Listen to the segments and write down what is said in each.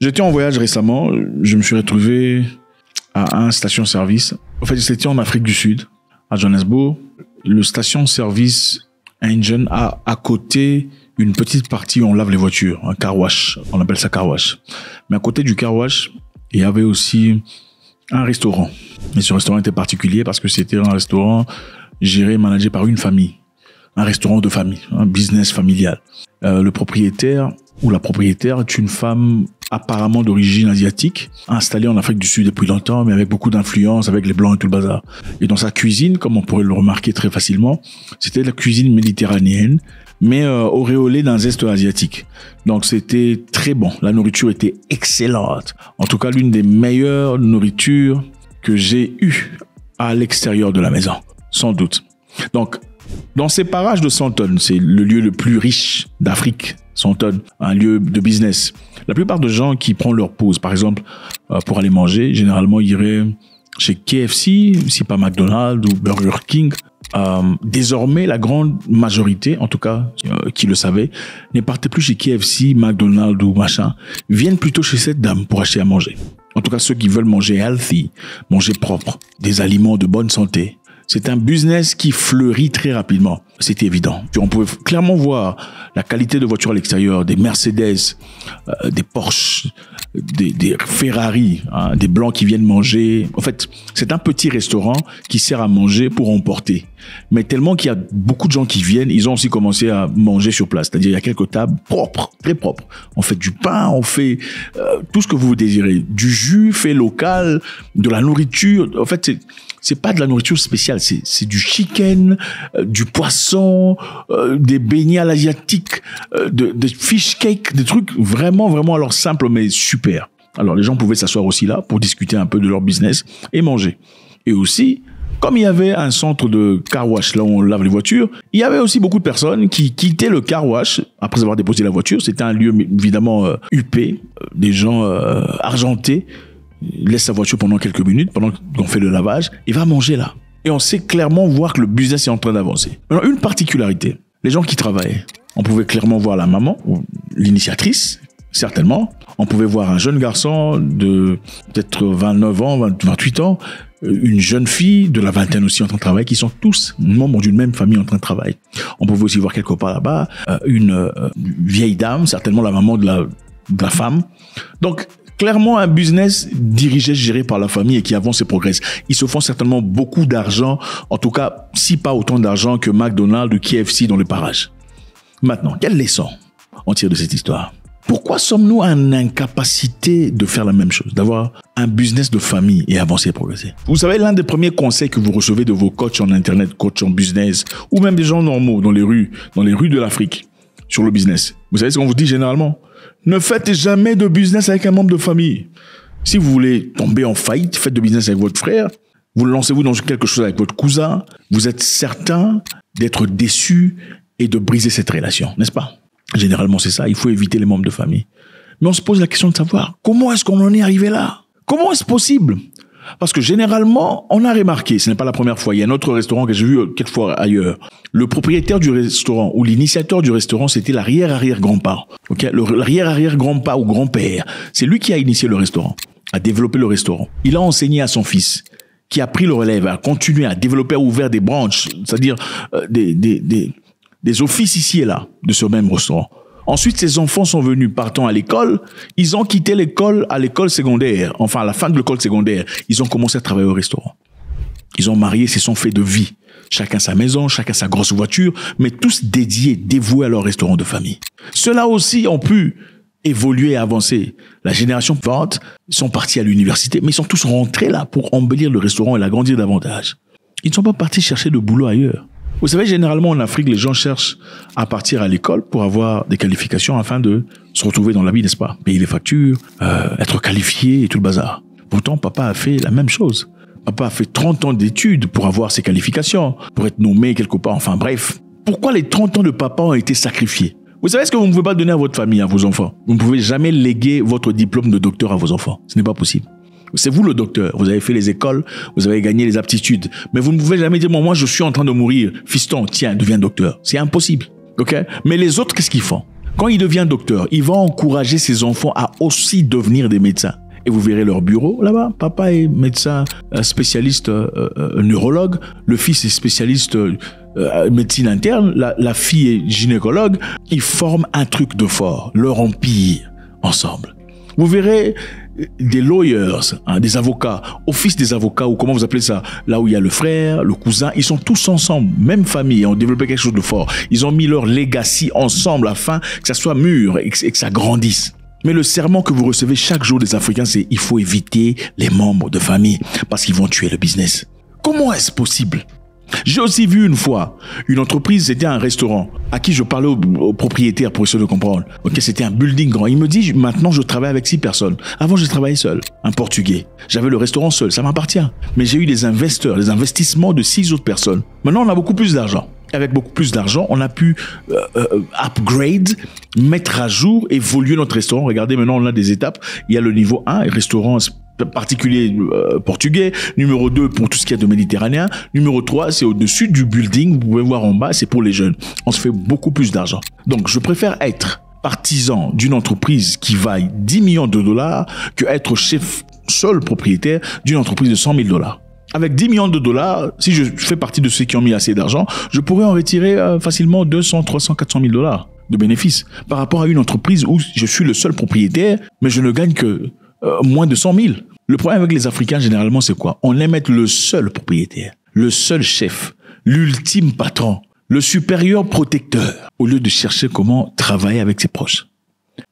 J'étais en voyage récemment, je me suis retrouvé à un station-service. En fait, c'était en Afrique du Sud, à Johannesburg. Le station-service Engine a à côté une petite partie où on lave les voitures, un car wash, on appelle ça car wash. Mais à côté du car wash, il y avait aussi un restaurant. Mais ce restaurant était particulier parce que c'était un restaurant géré et managé par une famille. Un restaurant de famille, un business familial. Le propriétaire ou la propriétaire est une femme apparemment d'origine asiatique, installée en Afrique du Sud depuis longtemps, mais avec beaucoup d'influence, avec les Blancs et tout le bazar. Et dans sa cuisine, comme on pourrait le remarquer très facilement, c'était la cuisine méditerranéenne, mais auréolée d'un zeste asiatique. Donc c'était très bon. La nourriture était excellente. En tout cas, l'une des meilleures nourritures que j'ai eues à l'extérieur de la maison, sans doute. Donc, dans ces parages de Sandton, c'est le lieu le plus riche d'Afrique, Sandton, un lieu de business. La plupart des gens qui prennent leur pause, par exemple, pour aller manger, généralement, ils iraient chez KFC, si pas McDonald's ou Burger King. Désormais, la grande majorité, en tout cas, qui le savait, ne partait plus chez KFC, McDonald's ou machin, viennent plutôt chez cette dame pour acheter à manger. En tout cas, ceux qui veulent manger healthy, manger propre, des aliments de bonne santé. C'est un business qui fleurit très rapidement. C'était évident. On pouvait clairement voir la qualité de voitures à l'extérieur, des Mercedes, des Porsche, des Ferrari, hein, des Blancs qui viennent manger. En fait, c'est un petit restaurant qui sert à manger pour emporter. Mais tellement qu'il y a beaucoup de gens qui viennent, ils ont aussi commencé à manger sur place. C'est-à-dire, il y a quelques tables propres, très propres. On fait du pain, on fait tout ce que vous désirez. Du jus fait local, de la nourriture. En fait, c'est pas de la nourriture spéciale, c'est du chicken, du poisson, des beignets à l'asiatique, des fish cake, des trucs vraiment alors simples mais super. Alors les gens pouvaient s'asseoir aussi là pour discuter un peu de leur business et manger. Et aussi, comme il y avait un centre de car wash là où on lave les voitures, il y avait aussi beaucoup de personnes qui quittaient le car wash après avoir déposé la voiture. C'était un lieu évidemment huppé, des gens argentés. Il laisse sa voiture pendant quelques minutes, pendant qu'on fait le lavage, et va manger là. Et on sait clairement voir que le business est en train d'avancer. Alors, une particularité, les gens qui travaillaient, on pouvait clairement voir la maman, ou l'initiatrice, certainement. On pouvait voir un jeune garçon de peut-être 29 ans, 28 ans, une jeune fille de la vingtaine aussi en train de travailler, qui sont tous membres d'une même famille en train de travailler. On pouvait aussi voir quelque part là-bas une vieille dame, certainement la maman de la femme. Donc, clairement, un business dirigé, géré par la famille et qui avance et progresse. Ils se font certainement beaucoup d'argent, en tout cas, si pas autant d'argent que McDonald's ou KFC dans les parages. Maintenant, quelle leçon on tire de cette histoire? Pourquoi sommes-nous en incapacité de faire la même chose, d'avoir un business de famille et avancer et progresser? Vous savez, l'un des premiers conseils que vous recevez de vos coachs en Internet, coachs en business, ou même des gens normaux dans les rues de l'Afrique, sur le business, vous savez ce qu'on vous dit généralement? Ne faites jamais de business avec un membre de famille. Si vous voulez tomber en faillite, faites de business avec votre frère, vous lancez-vous dans quelque chose avec votre cousin, vous êtes certain d'être déçu et de briser cette relation, n'est-ce pas? Généralement, c'est ça. Il faut éviter les membres de famille. Mais on se pose la question de savoir comment est-ce qu'on en est arrivé là? Comment est-ce possible? Parce que généralement, on a remarqué, ce n'est pas la première fois, il y a un autre restaurant que j'ai vu quelques fois ailleurs. Le propriétaire du restaurant ou l'initiateur du restaurant, c'était l'arrière-arrière-grand-père. Okay? L'arrière-arrière-grand-père ou grand-père, c'est lui qui a initié le restaurant, a développé le restaurant. Il a enseigné à son fils, qui a pris le relève, a continué à développer, à ouvrir des branches, c'est-à-dire des offices ici et là de ce même restaurant. Ensuite, ses enfants sont venus partant à l'école. Ils ont quitté l'école à l'école secondaire. Enfin, à la fin de l'école secondaire, ils ont commencé à travailler au restaurant. Ils ont marié, se sont faits de vie. Chacun sa maison, chacun sa grosse voiture, mais tous dédiés, dévoués à leur restaurant de famille. Ceux-là aussi ont pu évoluer et avancer. La génération suivante sont partis à l'université, mais ils sont tous rentrés là pour embellir le restaurant et l'agrandir davantage. Ils ne sont pas partis chercher de boulot ailleurs. Vous savez, généralement en Afrique, les gens cherchent à partir à l'école pour avoir des qualifications afin de se retrouver dans la vie, n'est-ce pas? Payer les factures, être qualifié et tout le bazar. Pourtant, papa a fait la même chose. Papa a fait 30 ans d'études pour avoir ses qualifications, pour être nommé quelque part, enfin bref. Pourquoi les 30 ans de papa ont été sacrifiés? Vous savez ce que vous ne pouvez pas donner à votre famille, à vos enfants? Vous ne pouvez jamais léguer votre diplôme de docteur à vos enfants. Ce n'est pas possible. C'est vous le docteur, vous avez fait les écoles, vous avez gagné les aptitudes. Mais vous ne pouvez jamais dire, moi je suis en train de mourir, fiston, tiens, deviens docteur. C'est impossible. Okay? Mais les autres, qu'est-ce qu'ils font? Quand il devient docteur, il va encourager ses enfants à aussi devenir des médecins. Et vous verrez leur bureau là-bas. Papa est médecin spécialiste neurologue. Le fils est spécialiste médecine interne. La fille est gynécologue. Ils forment un truc de fort, leur empire ensemble. Vous verrez des lawyers, des avocats, office des avocats, ou comment vous appelez ça, là où il y a le frère, le cousin, ils sont tous ensemble, même famille, ont développé quelque chose de fort. Ils ont mis leur legacy ensemble afin que ça soit mûr et que ça grandisse. Mais le serment que vous recevez chaque jour des Africains, c'est il faut éviter les membres de famille parce qu'ils vont tuer le business. Comment est-ce possible? J'ai aussi vu une fois une entreprise, c'était un restaurant, à qui je parlais au propriétaire pour essayer de comprendre. Ok, c'était un building grand. Il me dit, maintenant je travaille avec 6 personnes. Avant, je travaillais seul, un Portugais. J'avais le restaurant seul, ça m'appartient. Mais j'ai eu des investisseurs, des investissements de 6 autres personnes. Maintenant, on a beaucoup plus d'argent. Avec beaucoup plus d'argent, on a pu upgrade, mettre à jour, évoluer notre restaurant. Regardez, maintenant, on a des étapes. Il y a le niveau 1, restaurant particulier portugais. Numéro 2, pour tout ce qu'il y a de méditerranéen. Numéro 3, c'est au-dessus du building. Vous pouvez voir en bas, c'est pour les jeunes. On se fait beaucoup plus d'argent. Donc, je préfère être partisan d'une entreprise qui vaille 10 millions de dollars que être chef seul propriétaire d'une entreprise de 100 000 dollars. Avec 10 millions de dollars, si je fais partie de ceux qui ont mis assez d'argent, je pourrais en retirer facilement 200, 300, 400 000 dollars de bénéfices par rapport à une entreprise où je suis le seul propriétaire, mais je ne gagne que moins de 100 000. Le problème avec les Africains, généralement, c'est quoi? On aime être le seul propriétaire, le seul chef, l'ultime patron, le supérieur protecteur, au lieu de chercher comment travailler avec ses proches.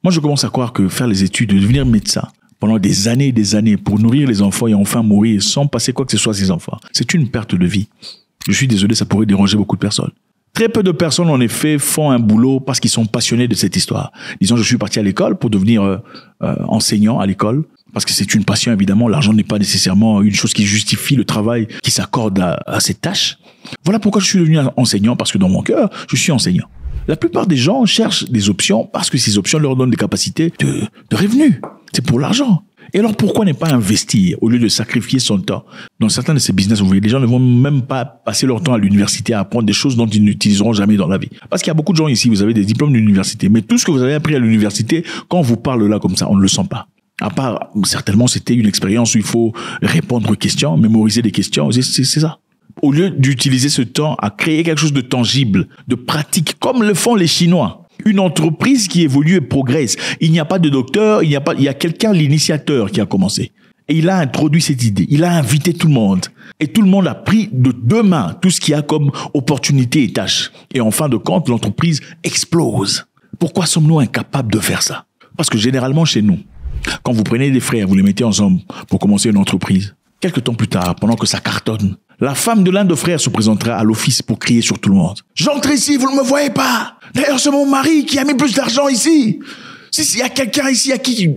Moi, je commence à croire que faire les études, devenir médecin, pendant des années pour nourrir les enfants et enfin mourir sans passer quoi que ce soit à ses enfants, c'est une perte de vie. Je suis désolé, ça pourrait déranger beaucoup de personnes. Très peu de personnes, en effet, font un boulot parce qu'ils sont passionnés de cette histoire. Disons, je suis parti à l'école pour devenir enseignant à l'école, parce que c'est une passion, évidemment. L'argent n'est pas nécessairement une chose qui justifie le travail qui s'accorde à cette tâche. Voilà pourquoi je suis devenu enseignant, parce que dans mon cœur, je suis enseignant. La plupart des gens cherchent des options parce que ces options leur donnent des capacités de revenus. C'est pour l'argent. Et alors, pourquoi ne pas investir au lieu de sacrifier son temps? Dans certains de ces business, vous voyez, les gens ne vont même pas passer leur temps à l'université à apprendre des choses dont ils n'utiliseront jamais dans la vie. Parce qu'il y a beaucoup de gens ici, vous avez des diplômes d'université, mais tout ce que vous avez appris à l'université, quand on vous parle là comme ça, on ne le sent pas. À part, certainement, c'était une expérience où il faut répondre aux questions, mémoriser des questions, c'est ça. Au lieu d'utiliser ce temps à créer quelque chose de tangible, de pratique, comme le font les Chinois. Une entreprise qui évolue et progresse. Il n'y a pas de docteur, il y a quelqu'un, l'initiateur, qui a commencé. Et il a introduit cette idée. Il a invité tout le monde. Et tout le monde a pris de deux mains tout ce qu'il y a comme opportunité et tâches. Et en fin de compte, l'entreprise explose. Pourquoi sommes-nous incapables de faire ça? Parce que généralement, chez nous, quand vous prenez des frères, vous les mettez ensemble pour commencer une entreprise, quelques temps plus tard, pendant que ça cartonne, la femme de l'un de frères se présentera à l'office pour crier sur tout le monde. J'entre ici, vous ne me voyez pas. D'ailleurs, c'est mon mari qui a mis plus d'argent ici. S'il y a quelqu'un ici à qui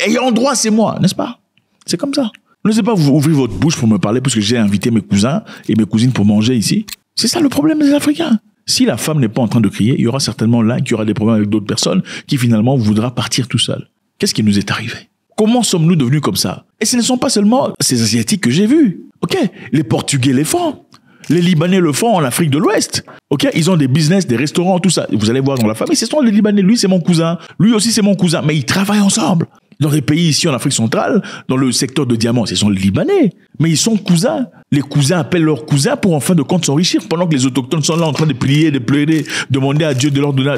ayant droit, c'est moi, n'est-ce pas? C'est comme ça. Ne laissez pas vous ouvrir votre bouche pour me parler parce que j'ai invité mes cousins et mes cousines pour manger ici. C'est ça le problème des Africains. Si la femme n'est pas en train de crier, il y aura certainement l'un qui aura des problèmes avec d'autres personnes qui finalement voudra partir tout seul. Qu'est-ce qui nous est arrivé? Comment sommes-nous devenus comme ça? Et ce ne sont pas seulement ces Asiatiques que j'ai vus. Ok, les Portugais les font. Les Libanais le font en Afrique de l'Ouest. Ok, ils ont des business, des restaurants, tout ça. Vous allez voir dans la famille, ce sont les Libanais. Lui, c'est mon cousin. Lui aussi, c'est mon cousin. Mais ils travaillent ensemble. Dans des pays ici en Afrique centrale, dans le secteur de diamants, ce sont les Libanais. Mais ils sont cousins. Les cousins appellent leurs cousins pour en fin de compte s'enrichir pendant que les autochtones sont là en train de prier, de pleurer, demander à Dieu de leur donner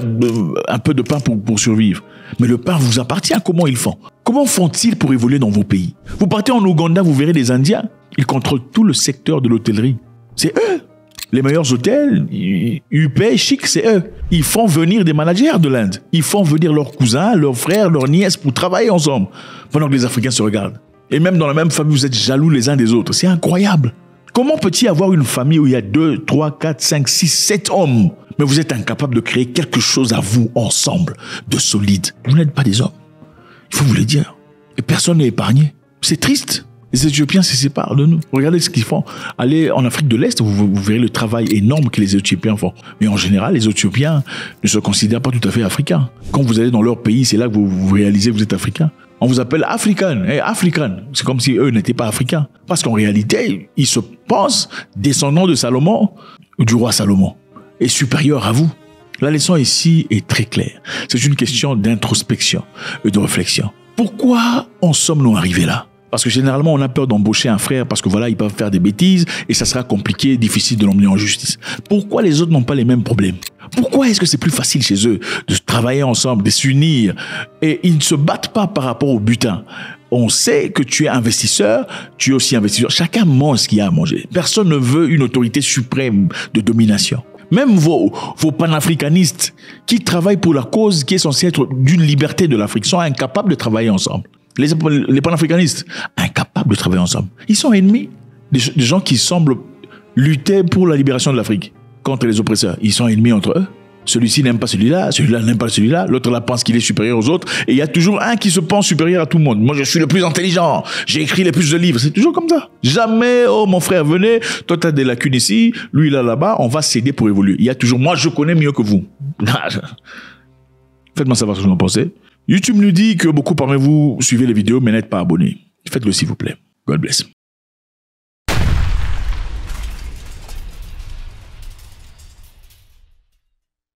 un peu de pain pour survivre. Mais le pain vous appartient. Comment ils font? Comment font-ils pour évoluer dans vos pays? Vous partez en Ouganda, vous verrez des Indiens. Ils contrôlent tout le secteur de l'hôtellerie. C'est eux. Les meilleurs hôtels, UP, chic, c'est eux. Ils font venir des managers de l'Inde. Ils font venir leurs cousins, leurs frères, leurs nièces pour travailler ensemble. Pendant que les Africains se regardent. Et même dans la même famille, vous êtes jaloux les uns des autres. C'est incroyable. Comment peut-il y avoir une famille où il y a 2, 3, 4, 5, 6, 7 hommes, mais vous êtes incapable de créer quelque chose à vous ensemble, de solide? Vous n'êtes pas des hommes. Il faut vous le dire. Et personne n'est épargné. C'est triste. Les Éthiopiens se séparent de nous. Regardez ce qu'ils font. Allez en Afrique de l'Est, vous verrez le travail énorme que les Éthiopiens font. Mais en général, les Éthiopiens ne se considèrent pas tout à fait africains. Quand vous allez dans leur pays, c'est là que vous réalisez que vous êtes africain. On vous appelle African. Hey, African. C'est comme si eux n'étaient pas africains. Parce qu'en réalité, ils se pensent descendants de Salomon, du roi Salomon, et supérieurs à vous. La leçon ici est très claire. C'est une question d'introspection et de réflexion. Pourquoi en sommes-nous arrivés là? Parce que généralement, on a peur d'embaucher un frère parce que voilà, ils peuvent faire des bêtises et ça sera compliqué, difficile de l'emmener en justice. Pourquoi les autres n'ont pas les mêmes problèmes? Pourquoi est-ce que c'est plus facile chez eux de travailler ensemble, de s'unir et ils ne se battent pas par rapport au butin? On sait que tu es investisseur, tu es aussi investisseur. Chacun mange ce qu'il y a à manger. Personne ne veut une autorité suprême de domination. Même vos panafricanistes qui travaillent pour la cause qui est censée être d'une liberté de l'Afrique sont incapables de travailler ensemble. Les panafricanistes, incapables de travailler ensemble. Ils sont ennemis. Des gens qui semblent lutter pour la libération de l'Afrique contre les oppresseurs. Ils sont ennemis entre eux. Celui-ci n'aime pas celui-là, celui-là n'aime pas celui-là, l'autre là pense qu'il est supérieur aux autres, et il y a toujours un qui se pense supérieur à tout le monde. Moi, je suis le plus intelligent, j'ai écrit les plus de livres. C'est toujours comme ça. Jamais, oh mon frère, venez, toi tu as des lacunes ici, lui là là-bas, on va s'aider pour évoluer. Il y a toujours, moi je connais mieux que vous. Faites-moi savoir ce que vous en pensez. YouTube nous dit que beaucoup parmi vous suivez les vidéos mais n'êtes pas abonnés. Faites-le s'il vous plaît. God bless.